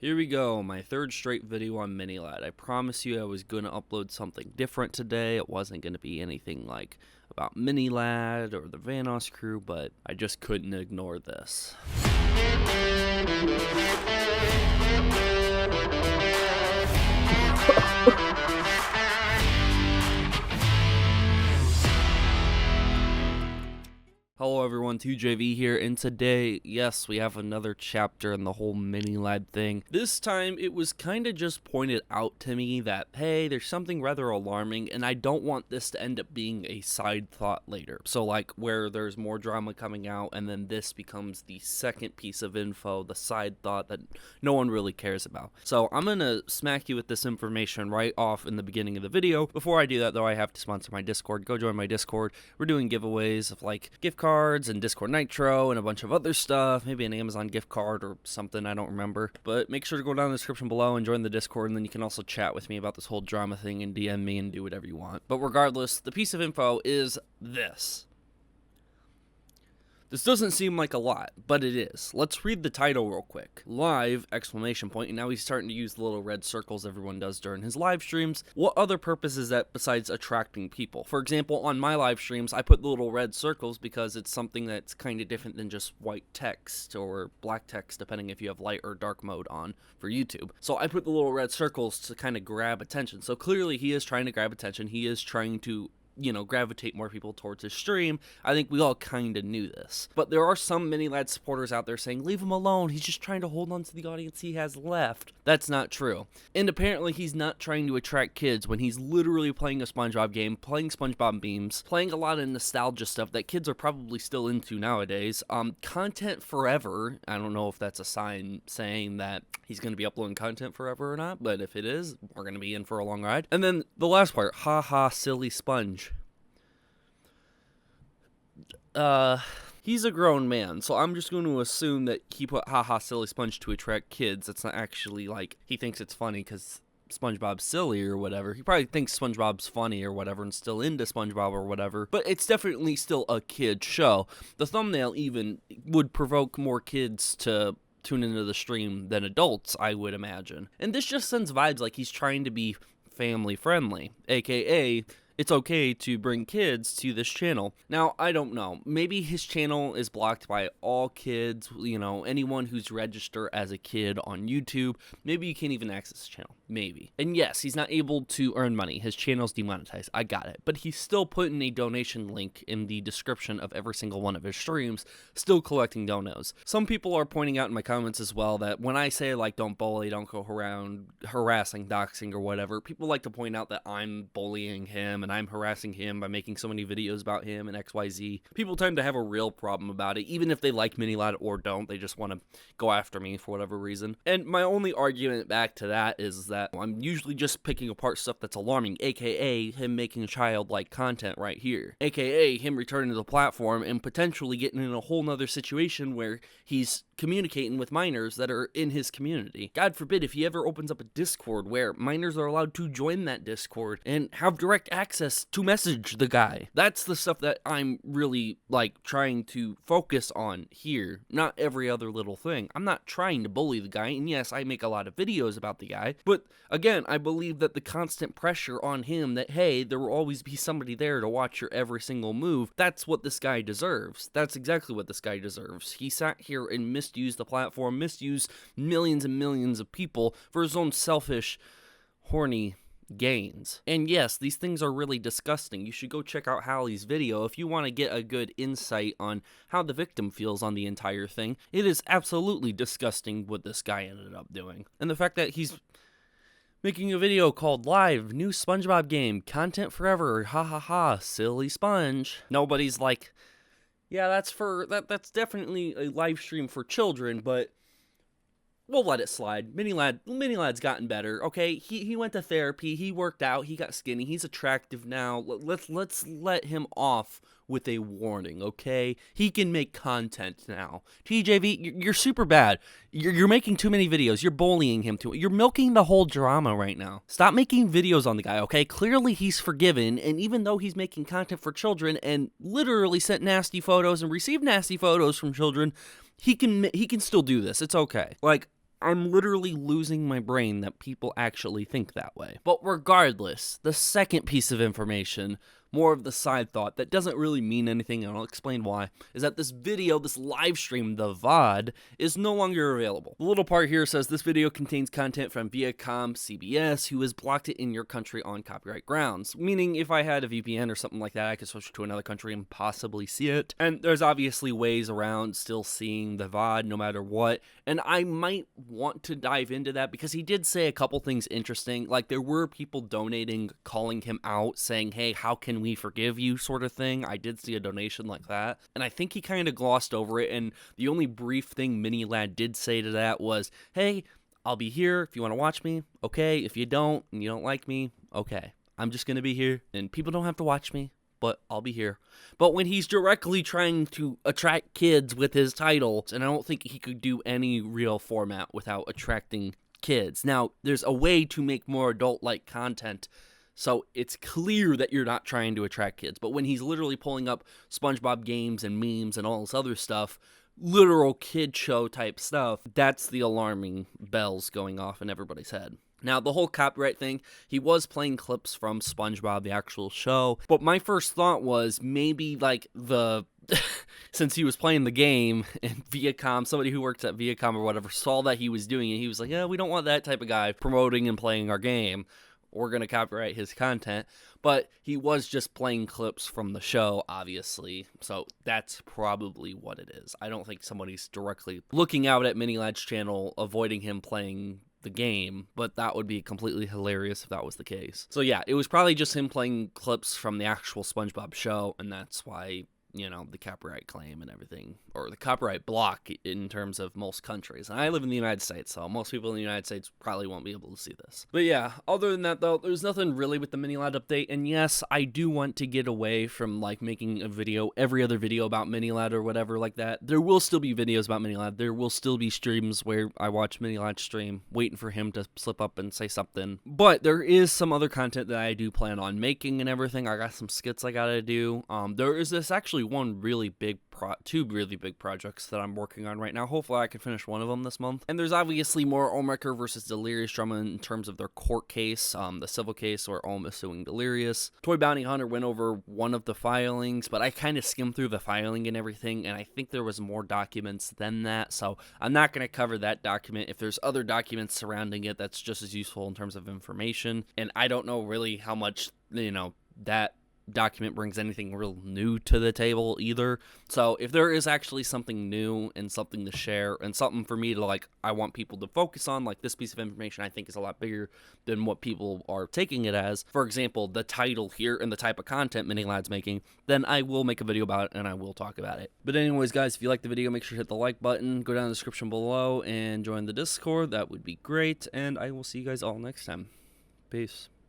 Here we go, my third straight video on Minilad. I promise you I was going to upload something different today. It wasn't going to be anything like about Minilad or the Vanoss crew, but I just couldn't ignore this. Hello everyone, 2JV here, and today, yes, we have another chapter in the whole Minilad thing. This time, it was kinda just pointed out to me that, hey, there's something rather alarming, and I don't want this to end up being a side thought later. So like, where there's more drama coming out, and then this becomes the second piece of info, the side thought that no one really cares about. So I'm gonna smack you with this information right off in the beginning of the video. Before I do that though, I have to sponsor my Discord. Go join my Discord. We're doing giveaways of like gift cards and Discord Nitro and a bunch of other stuff, maybe an Amazon gift card or something, I don't remember. But make sure to go down in the description below and join the Discord, and then you can also chat with me about this whole drama thing and DM me and do whatever you want. But regardless, the piece of info is this. This doesn't seem like a lot, but it is. Let's read the title real quick. Live, exclamation point, and now he's starting to use the little red circles everyone does during his live streams. What other purpose is that besides attracting people? For example, on my live streams, I put the little red circles because it's something that's kind of different than just white text or black text, depending if you have light or dark mode on for YouTube. So I put the little red circles to kind of grab attention. So clearly he is trying to grab attention. He is trying to gravitate more people towards his stream. I think we all kind of knew this. But there are some Minilad supporters out there saying, leave him alone, he's just trying to hold on to the audience he has left. That's not true. And apparently he's not trying to attract kids when he's literally playing a SpongeBob game, playing SpongeBob memes, playing a lot of nostalgia stuff that kids are probably still into nowadays. Content forever. I don't know if that's a sign saying that he's going to be uploading content forever or not, but if it is, we're going to be in for a long ride. And then the last part, haha, silly sponge. He's a grown man, so I'm just going to assume that he put haha silly sponge to attract kids. It's not actually like he thinks it's funny because SpongeBob's silly or whatever. He probably thinks SpongeBob's funny or whatever and still into SpongeBob or whatever, but it's definitely still a kid show. The thumbnail even would provoke more kids to tune into the stream than adults, I would imagine. And this just sends vibes like he's trying to be family friendly, aka it's okay to bring kids to this channel. Now, I don't know. Maybe his channel is blocked by all kids, anyone who's registered as a kid on YouTube. Maybe you can't even access his channel. Maybe. And yes, he's not able to earn money. His channel's demonetized. I got it. But he's still putting a donation link in the description of every single one of his streams, still collecting donos. Some people are pointing out in my comments as well that when I say, like, don't bully, don't go around harassing, doxing, or whatever, people like to point out that I'm bullying him and I'm harassing him by making so many videos about him and XYZ. People tend to have a real problem about it, even if they like Minilad or don't. They just want to go after me for whatever reason. And my only argument back to that is that I'm usually just picking apart stuff that's alarming, aka him making childlike content right here, aka him returning to the platform and potentially getting in a whole nother situation where he's communicating with minors that are in his community. God forbid if he ever opens up a Discord where minors are allowed to join that Discord and have direct access to message the guy. That's the stuff that I'm really trying to focus on here, not every other little thing. I'm not trying to bully the guy, and yes, I make a lot of videos about the guy, but again, I believe that the constant pressure on him that, hey, there will always be somebody there to watch your every single move, that's what this guy deserves. That's exactly what this guy deserves. He sat here and misused the platform, misused millions and millions of people for his own selfish, horny gains. And yes, these things are really disgusting. You should go check out Hallie's video if you want to get a good insight on how the victim feels on the entire thing. It is absolutely disgusting what this guy ended up doing. And the fact that he's making a video called Live, New SpongeBob Game, Content Forever, ha ha ha, silly sponge. Nobody's like, yeah, that's definitely a live stream for children, but we'll let it slide. Minilad's gotten better, okay? He went to therapy, he worked out, he got skinny, he's attractive now. Let's let him off with a warning, okay? He can make content now. TJV, you're super bad. You're making too many videos. You're bullying him too. You're milking the whole drama right now. Stop making videos on the guy, okay? Clearly he's forgiven, and even though he's making content for children and literally sent nasty photos and received nasty photos from children, he can still do this. It's okay. I'm literally losing my brain that people actually think that way. But regardless, the second piece of information, more of the side thought that doesn't really mean anything, and I'll explain why, is that this video, this live stream, the VOD, is no longer available. The little part here says this video contains content from Viacom CBS, who has blocked it in your country on copyright grounds. Meaning, if I had a VPN or something like that, I could switch to another country and possibly see it. And there's obviously ways around still seeing the VOD no matter what, and I might want to dive into that because he did say a couple things interesting. Like, there were people donating, calling him out, saying, hey, how can we forgive you, sort of thing. I did see a donation like that, and I think he kind of glossed over it, and the only brief thing Mini Lad did say to that was, hey, I'll be here if you want to watch me, okay? If you don't, and you don't like me, okay. I'm just gonna be here, and people don't have to watch me, but I'll be here. But when he's directly trying to attract kids with his titles, and I don't think he could do any real format without attracting kids. Now, there's a way to make more adult-like content, so it's clear that you're not trying to attract kids. But when he's literally pulling up SpongeBob games and memes and all this other stuff, literal kid show type stuff, that's the alarming bells going off in everybody's head. Now, the whole copyright thing, he was playing clips from SpongeBob, the actual show, but my first thought was maybe, like, since he was playing the game, and Viacom, somebody who works at Viacom or whatever, saw that he was doing it, he was like, yeah, we don't want that type of guy promoting and playing our game. We're going to copyright his content. But he was just playing clips from the show, obviously, so that's probably what it is. I don't think somebody's directly looking out at Mini Lad's channel, avoiding him playing the game, but that would be completely hilarious if that was the case. So yeah, it was probably just him playing clips from the actual SpongeBob show, and that's why, you know, the copyright claim and everything, or the copyright block in terms of most countries. And I live in the United States, so most people in the United States probably won't be able to see this. But yeah, other than that though, there's nothing really with the Mini Lad update. And yes, I do want to get away from like making a video, every other video about Mini Lad or whatever like that. There will still be videos about Mini Lad. There will still be streams where I watch Mini Lad stream, waiting for him to slip up and say something. But there is some other content that I do plan on making and everything. I got some skits I gotta do. There is this actually one really big two really big projects that I'm working on right now. Hopefully I can finish one of them this month. And there's obviously more Olmecker versus Delirious drama in terms of their court case, the civil case where Olm is suing Delirious. Toy Bounty Hunter went over one of the filings, but I kind of skimmed through the filing and everything, and I think there was more documents than that, so I'm not going to cover that document. If there's other documents surrounding it, that's just as useful in terms of information, and I don't know really how much, you know, that document brings anything real new to the table either. So if there is actually something new and something to share and something for me to like, I want people to focus on, like this piece of information I think is a lot bigger than what people are taking it as, for example, the title here and the type of content Mini Lad's making, then I will make a video about it and I will talk about it. But anyways guys, if you like the video, make sure to hit the like button, go down in the description below and join the Discord. That would be great, and I will see you guys all next time. Peace.